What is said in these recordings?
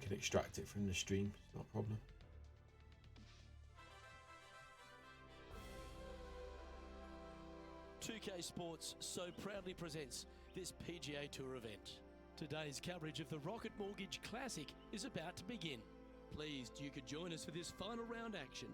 can extract it from the stream. It's not a problem. .2K Sports so proudly presents this PGA Tour event. Today's coverage of the Rocket Mortgage Classic is about to begin. Pleased you could join us for this final round action.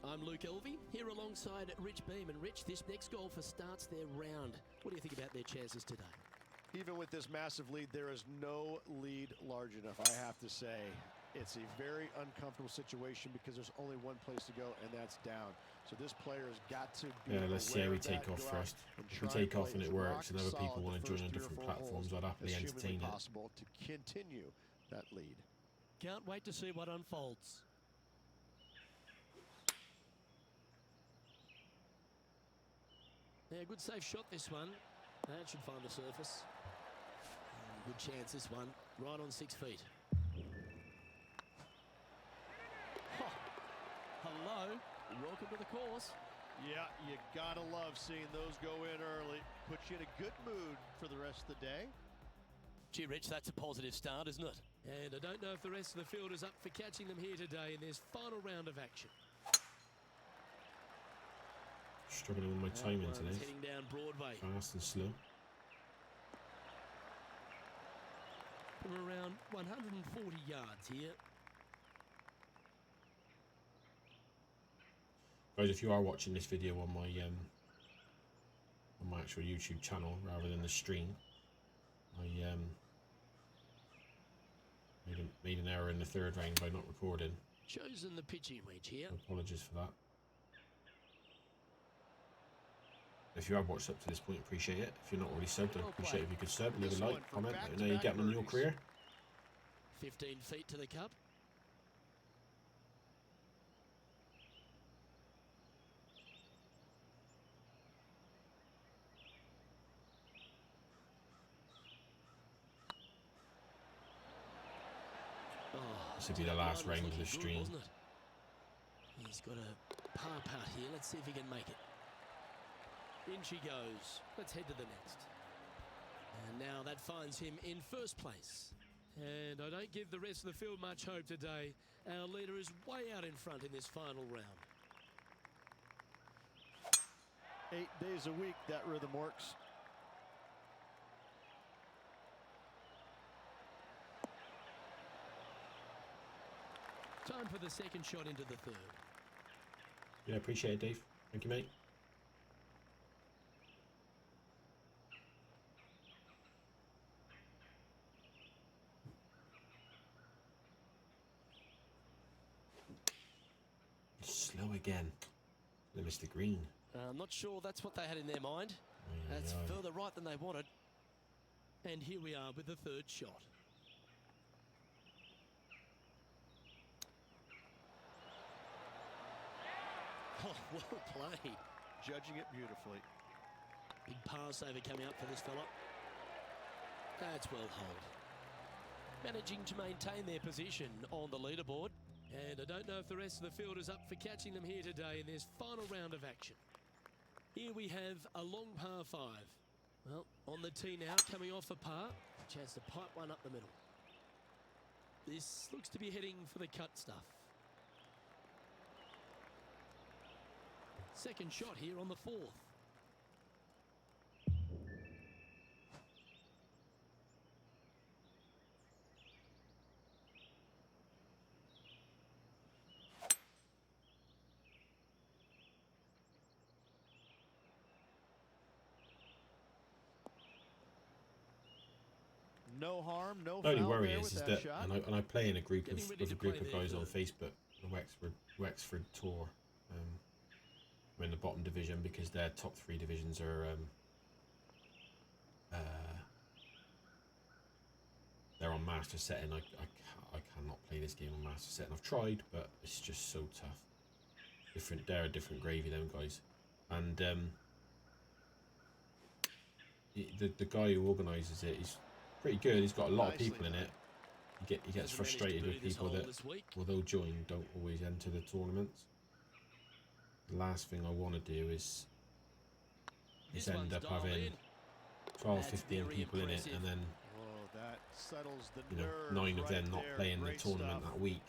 I'm Luke Elvey, here alongside Rich Beam. And Rich, this next golfer starts their round. What do you think about their chances today? Even with this massive lead, there is no lead large enough, I have to say. It's a very uncomfortable situation because there's only one place to go, and that's down. So this player has got to be let's see how we take off first. If we take off and it works and other people want to join on different platforms, I'd happily entertain it. Possible to continue that lead. Can't wait to see what unfolds. Yeah, good safe shot this one. That should find the surface. Good chance this one, right on 6 feet. Oh, hello, welcome to the course. Yeah, you gotta love seeing those go in early. Puts you in a good mood for the rest of the day. Gee, Rich, that's a positive start, isn't it? And I don't know if the rest of the field is up for catching them here today in this final round of action. Struggling with my timing today. Heading down Broadway. Fast and slow. From around 140 yards here. Guys, if you are watching this video on my actual YouTube channel rather than the stream, I made an error in the third round by not recording. Chosen the pitching wedge here. Apologies for that. If you have watched up to this point, appreciate it. If you're not already subbed, I'd appreciate if you could sub, leave a like, comment, let me know you're getting on in your career. 15 feet to the cup. This would be the last round of the stream. Wasn't it? He's got a par putt here. Let's see if he can make it. In she goes. Let's head to the next. And now that finds him in first place. And I don't give the rest of the field much hope today. Our leader is way out in front in this final round. 8 days a week, that rhythm works. Time for the second shot into the third. Yeah, appreciate it, Dave. Thank you, mate. Slow again. They missed the green. I'm not sure that's what they had in their mind. That's further right than they wanted. And here we are with the third shot. Oh, well played. Judging it beautifully. Big pass over coming up for this fella. That's well held. Managing to maintain their position on the leaderboard. And I don't know if the rest of the field is up for catching them here today in this final round of action. Here we have a long par 5. Well, on the tee now, coming off a par. Chance to pipe one up the middle. This looks to be heading for the cut stuff. Second shot here on the 4th. No harm, no foul. The only worry is that, shot. and I play in a group of guys on Facebook, the Wexford Tour. We're in the bottom division because their top 3 divisions are they're on master setting. I cannot play this game on master setting. I've tried, but it's just so tough. They're a different gravy, them guys. And the guy who organises it, he's pretty good. He's got a lot of people in it. He gets frustrated with people that, although join, don't always enter the tournaments. The last thing I want to do is end up having 12, 15 people in it, and then That settles the You know, nerves 9 of right them not there. playing the Great tournament stuff. that week.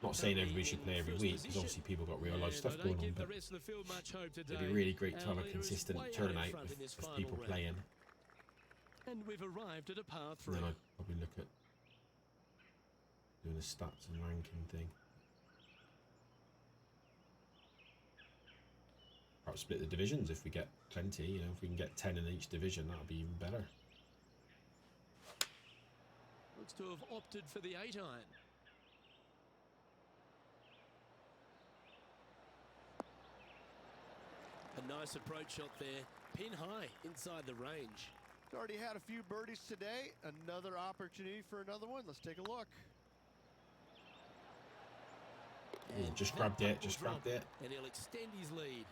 Not saying everybody should play every week, because obviously people got real life stuff going on, but it'd be really great to have a consistent turnout of people playing. And we've arrived at a par 3. And then I'd probably look at doing a stats and ranking thing. Perhaps split the divisions if we get plenty, you know, if we can get 10 in each division, that'll be even better. Looks to have opted for the 8-iron. A nice approach shot there, pin high inside the range. He's already had a few birdies today. Another opportunity for another one. Let's take a look. Ooh, just grabbed it, just grabbed it. And he'll extend his lead.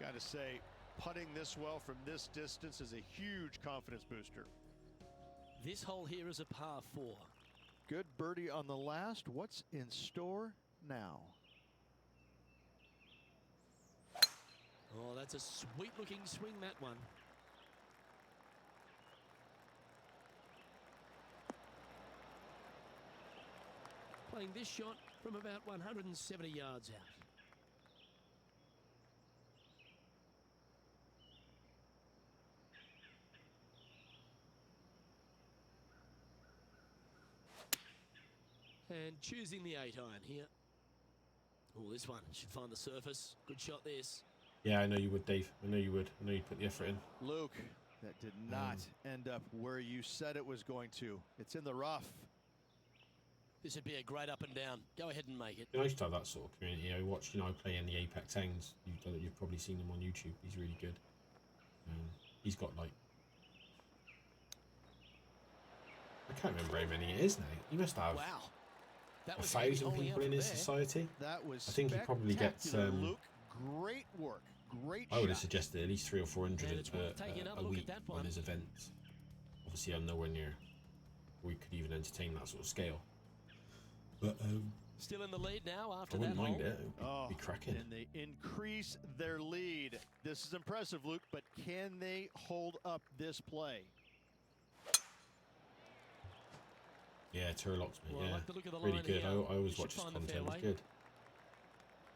Got to say, putting this well from this distance is a huge confidence booster. This hole here is a par 4. Good birdie on the last. What's in store now? Oh, that's a sweet-looking swing, that one. Playing this shot from about 170 yards out. And choosing the 8-iron here. Oh, this one should find the surface. Good shot, this. Yeah, I know you would, Dave. I know you would. I know you'd put the effort in. Luke, that did not end up where you said it was going to. It's in the rough. This would be a great up and down. Go ahead and make it. It's nice to have that sort of community. I watch, you know, I play in the Apex Hounds. You've probably seen him on YouTube. He's really good. He's got like, I can't remember how many it is now. He must have That 1,000 people in his society. That was I think he probably gets. Luke, great work, great I would have shot. suggested at least 300 or 400 And it's worth taking a another look week at that on one. his events. Obviously, I'm nowhere near we could even entertain that sort of scale. But Still in the lead now I after that wouldn't mind hole. it. It'd be cracking. And they increase their lead. This is impressive, Luke, but can they hold up this play? Yeah, Turlock's mate. Well, I Yeah, like the look of the really line good. here. I always Should watch his find the content. It's fairway. good.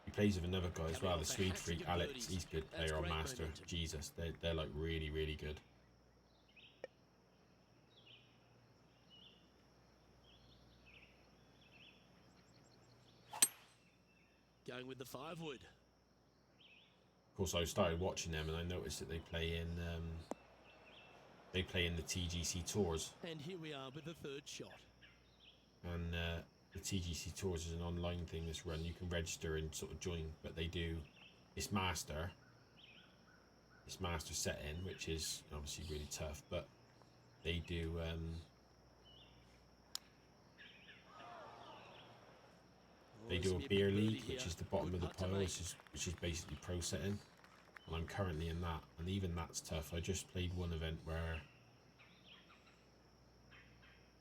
He plays with another guy as Coming well, off the a Swede hat-trick freak of Alex. birdies. He's good That's player on great Master. momentum. Jesus, they're like really, really good. Going with the 5-wood. Of course, I started watching them and I noticed that they play in the TGC Tours, And here we are with the 3rd shot. and the TGC Tours is an online thing that's run. You can register and sort of join, but they do this master setting, which is obviously really tough, but they do they do a beer league, which is the bottom of the pile, which is basically pro setting, and I'm currently in that, and even that's tough. I just played one event where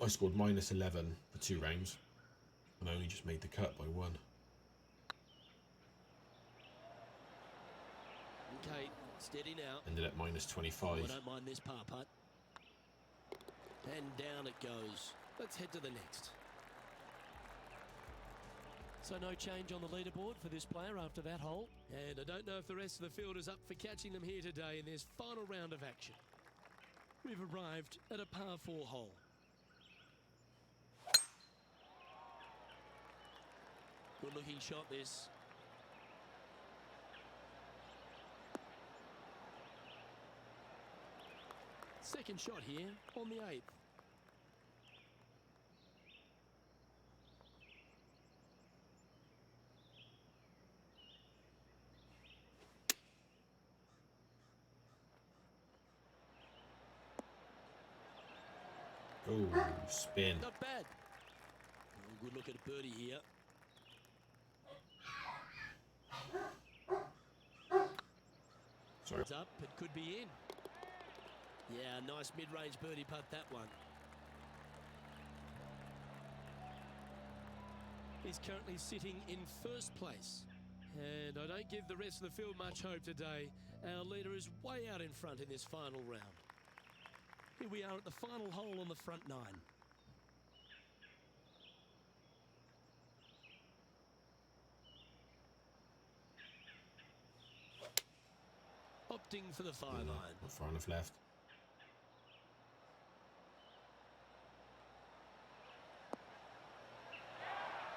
I scored -11 for 2 rounds, and I only just made the cut by 1. Okay, steady now. Ended at Oh, I -25. don't mind this par putt. And down it goes. Let's head to the next. So no change on the leaderboard for this player after that hole. And I don't know if the rest of the field is up for catching them here today in this final round of action. We've arrived at a par 4 hole. Good looking shot this. Second shot here on the 8th. Oh, spin. Not bad. Oh, good look at a birdie here. Sorry. It's up, it could be in. Yeah, nice mid-range birdie putt, that one. He's currently sitting in 1st place. And I don't give the rest of the field much hope today. Our leader is way out in front in this final round. Here we are at the final hole on the front nine. Opting for the 5-iron. Not far enough left.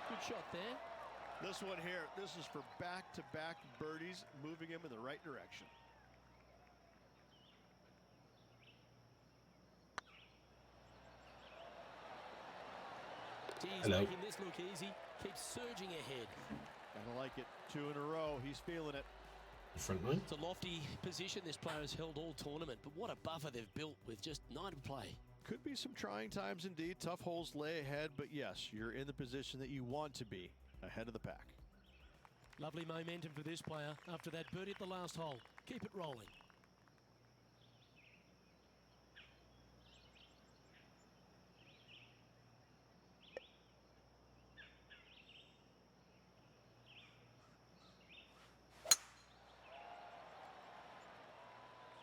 Good shot there. This one here, this is for back-to-back birdies, moving him in the right direction. He's making this look easy. Keeps surging ahead. I like it. 2 in a row. He's feeling it. Front line. It's a lofty position this player has held all tournament, but what a buffer they've built with just 9 to play. Could be some trying times indeed. Tough holes lay ahead, but yes, you're in the position that you want to be, ahead of the pack. Lovely momentum for this player after that birdie at the last hole. Keep it rolling.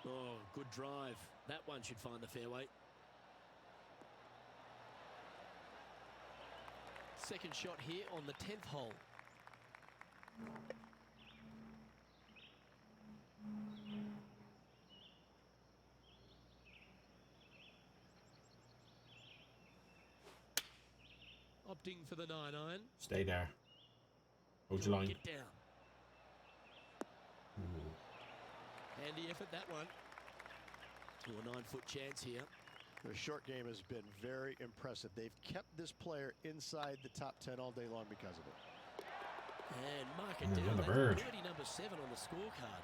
Oh, good drive. That one should find the fairway. Second shot here on the 10th hole. Opting for the 9-iron. Stay there. Hold your line. Get down. Handy effort, that one. To a 9-foot chance here. The short game has been very impressive. They've kept this player inside the top 10 all day long because of it. And mark it down. That's birdie number 7 on the scorecard.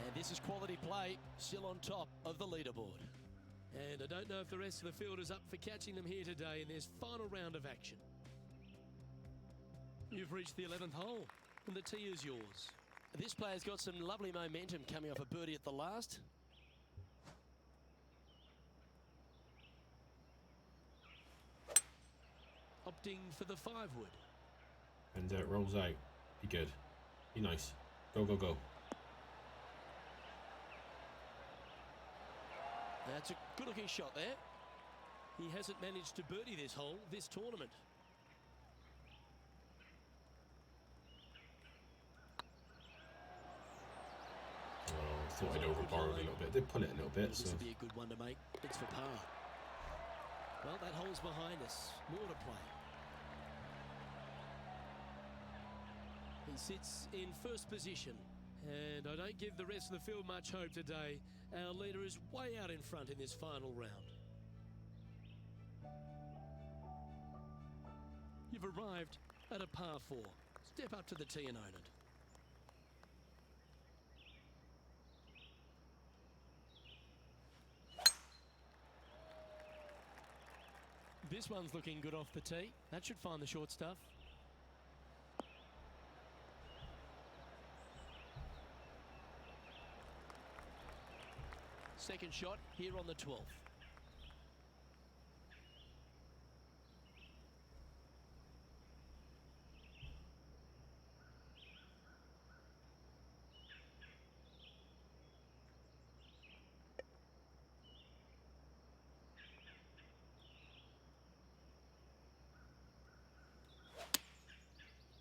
And this is quality play, still on top of the leaderboard. And I don't know if the rest of the field is up for catching them here today in this final round of action. You've reached the 11th hole, and the tee is yours. This player's got some lovely momentum coming off a birdie at the last. Opting for the 5-wood. And it rolls out. Be good. Be nice. Go, go, go. That's a good-looking shot there. He hasn't managed to birdie this hole this tournament. I thought I'd overborrowed a little bit. Did pull it a little bit. This would be a good one to make. It's for par. Well, that hole's behind us. More to play. He sits in first position. And I don't give the rest of the field much hope today. Our leader is way out in front in this final round. You've arrived at a par 4. Step up to the tee and own it. This one's looking good off the tee. That should find the short stuff. Second shot here on the 12th.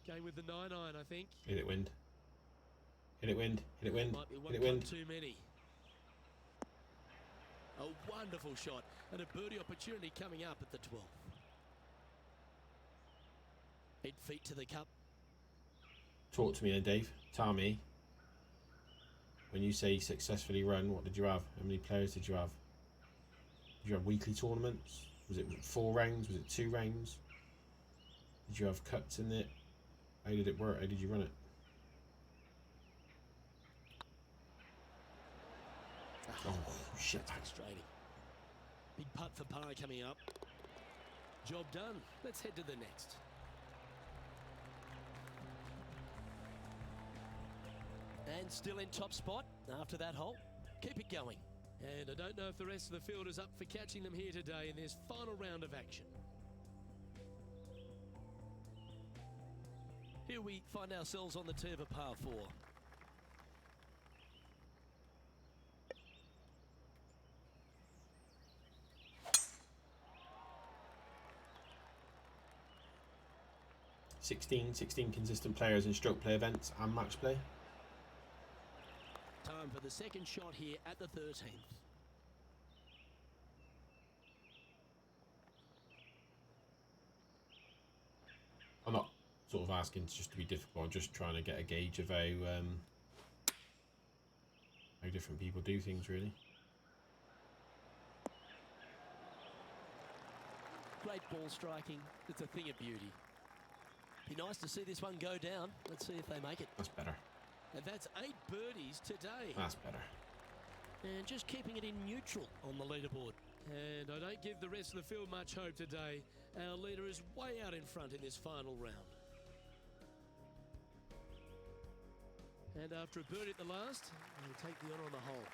Going with the 9-iron, I think. Hit it, wind. Hit it, wind. Hit it, wind. Might be one Hit it, wind. too many. A wonderful shot and a birdie opportunity coming up at the 12th. 8 feet to the cup. Talk to me then, Dave. Tell me. When you say successfully run, what did you have? How many players did you have? Did you have weekly tournaments? Was it 4 rounds? Was it 2 rounds? Did you have cuts in it? How did it work? How did you run it? Oh, shit. That's frustrating. Big putt for par coming up. Job done. Let's head to the next. And still in top spot after that hole. Keep it going. And I don't know if the rest of the field is up for catching them here today in this final round of action. Here we find ourselves on the tee of a par 4. 16 consistent players in stroke play events and match play. Time for the second shot here at the 13th. I'm not sort of asking just to be difficult. I'm just trying to get a gauge of how different people do things, really. Great ball striking. It's a thing of beauty. Be nice to see this one go down. Let's see if they make it. That's better. And that's 8 birdies today. That's better. And just keeping it in neutral on the leaderboard. And I don't give the rest of the field much hope today. Our leader is way out in front in this final round. And after a birdie at the last, he'll take the honour on the hole.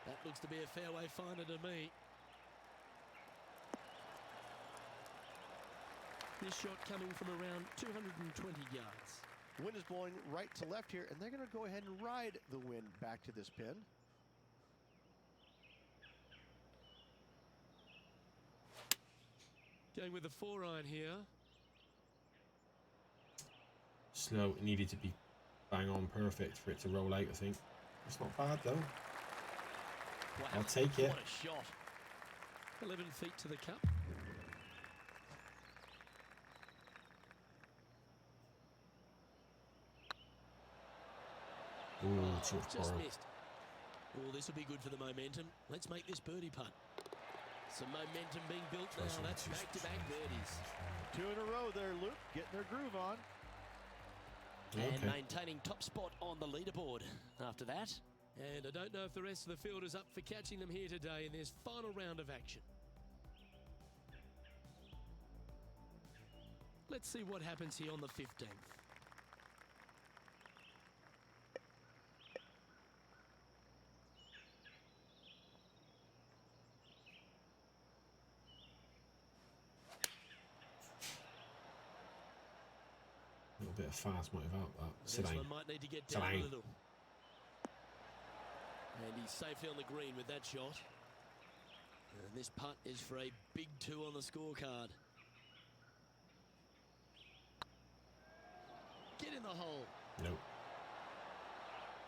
That looks to be a fairway finder to me. This shot coming from around 220 yards. Wind is blowing right to left here, and they're going to go ahead and ride the wind back to this pin. Going with the 4-iron here. Slow. It needed to be bang on perfect for it to roll out, I think. It's not bad, though. Wow, I'll take it. What a shot. 11 feet to the cup. Ooh, tough Just borrow. missed. Oh, this will be good for the momentum. Let's make this birdie putt. Some momentum being built now. That's back-to-back birdies. 2 in a row there, Luke. Getting their groove on. And maintaining top spot on the leaderboard after that. And I don't know if the rest of the field is up for catching them here today in this final round of action. Let's see what happens here on the 15th. A little bit of fast might have helped that. This Sit down. one might need to get down a little. And he's safely on the green with that shot. And this putt is for a big 2 on the scorecard. Get in the hole. Nope.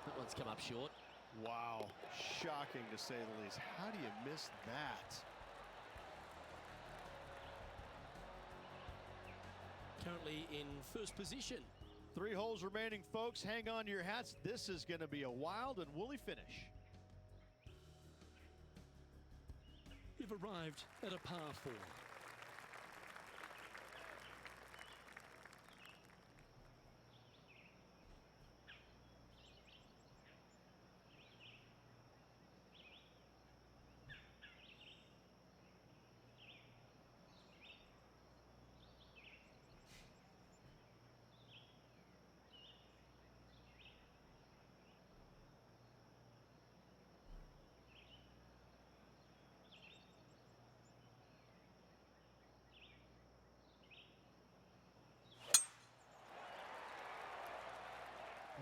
That one's come up short. Wow. Shocking to say the least. How do you miss that? Currently in first position. 3 holes remaining, folks. Hang on to your hats. This is going to be a wild and woolly finish. You've arrived at a par 4.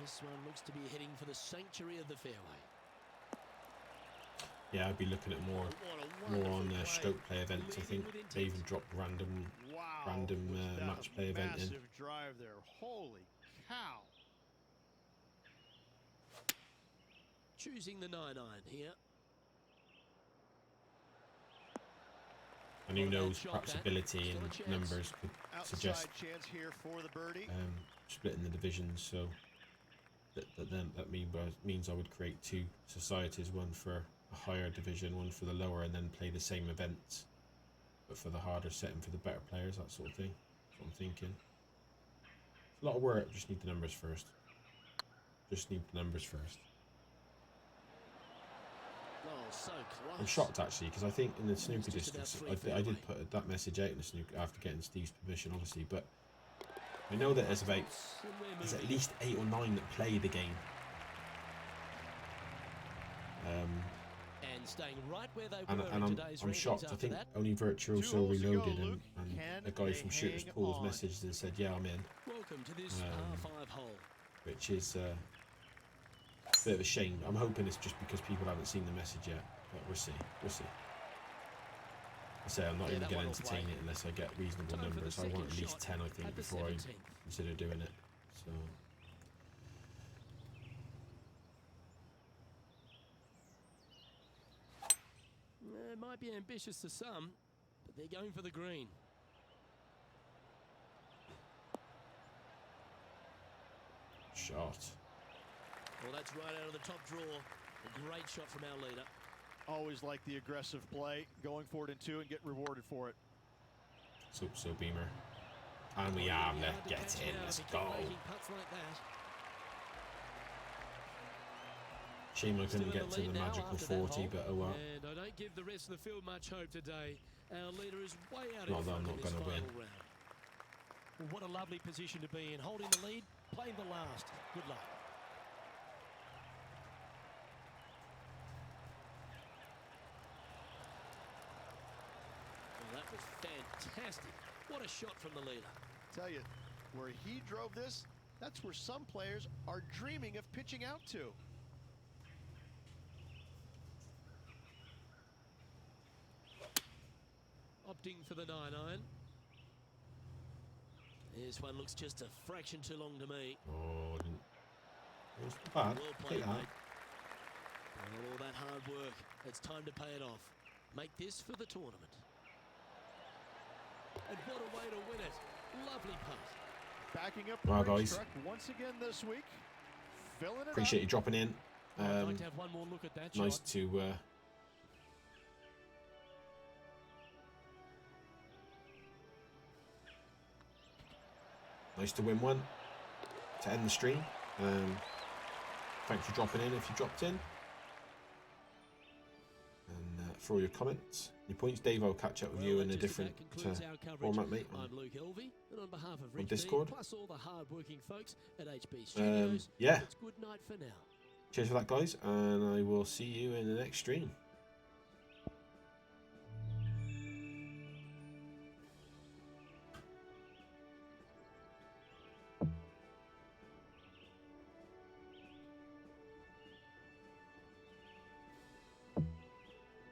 This one looks to be heading for the sanctuary of the fairway. Yeah, I'd be looking at more on stroke play events. I think they even dropped random match play event in. Massive drive there. Holy cow. Choosing the 9-iron here. And who knows, perhaps ability and numbers could suggest Outside chance here for the birdie. splitting the divisions, so that means I would create 2 societies, one for a higher division, one for the lower, and then play the same events, but for the harder setting for the better players, that sort of thing. That's what I'm thinking. It's a lot of work, just need the numbers first. Just need the numbers first. Oh, so close. I'm shocked actually, because I think in the snooker distance, I did put that message out in the snooker after getting Steve's permission, obviously, but I know that there's at least 8 or 9 that play the game. And staying right where they And were in today's I'm rankings shocked. I after think that. only Virtuoso holes to go, Reloaded Luke. and Can a guy from they Shooters hang Pools on? messaged and said, yeah, I'm in. Welcome to this par 5 hole. Which is bit of a shame. I'm hoping it's just because people haven't seen the message yet, but we'll see. We'll see. I say I'm not even going to entertain it unless I get reasonable numbers. I want at least 10, I think, before I consider doing it. So. It might be ambitious to some, but they're going for the green. Shot. Well, that's right out of the top draw. A great shot from our leader. Always like the aggressive play, going for it in 2 and get rewarded for it. So Beamer. And we are. Let's get in. Let's go. Shame I couldn't get to the magical 40, but oh well. And I don't give the rest of the field much hope today. Our leader is way out Not that I'm not going to win. Well, what a lovely position to be in. Holding the lead, playing the last. Good luck. Well, that was fantastic. What a shot from the leader. Tell you, where he drove this, that's where some players are dreaming of pitching out to. Opting for the 9-iron. This one looks just a fraction too long to me. Oh, it's not bad. Well played, mate. All that hard work. It's time to pay it off. Make this for the tournament. And what a way to win it. Lovely putt. Backing up Wow, the guys. truck once again this week. Filling it Appreciate up. you dropping in. I'd like to have one more look at that Nice shot. to nice to win one to end the stream. Thanks for dropping in if you dropped in. And for all your comments, your points. Dave, I'll catch up with you in a different format, mate. I'm Luke Elvey, and on behalf of on Rick Discord. plus all the hard-working folks at HB Studios, Yeah. it's good night for now. Cheers for that, guys, and I will see you in the next stream.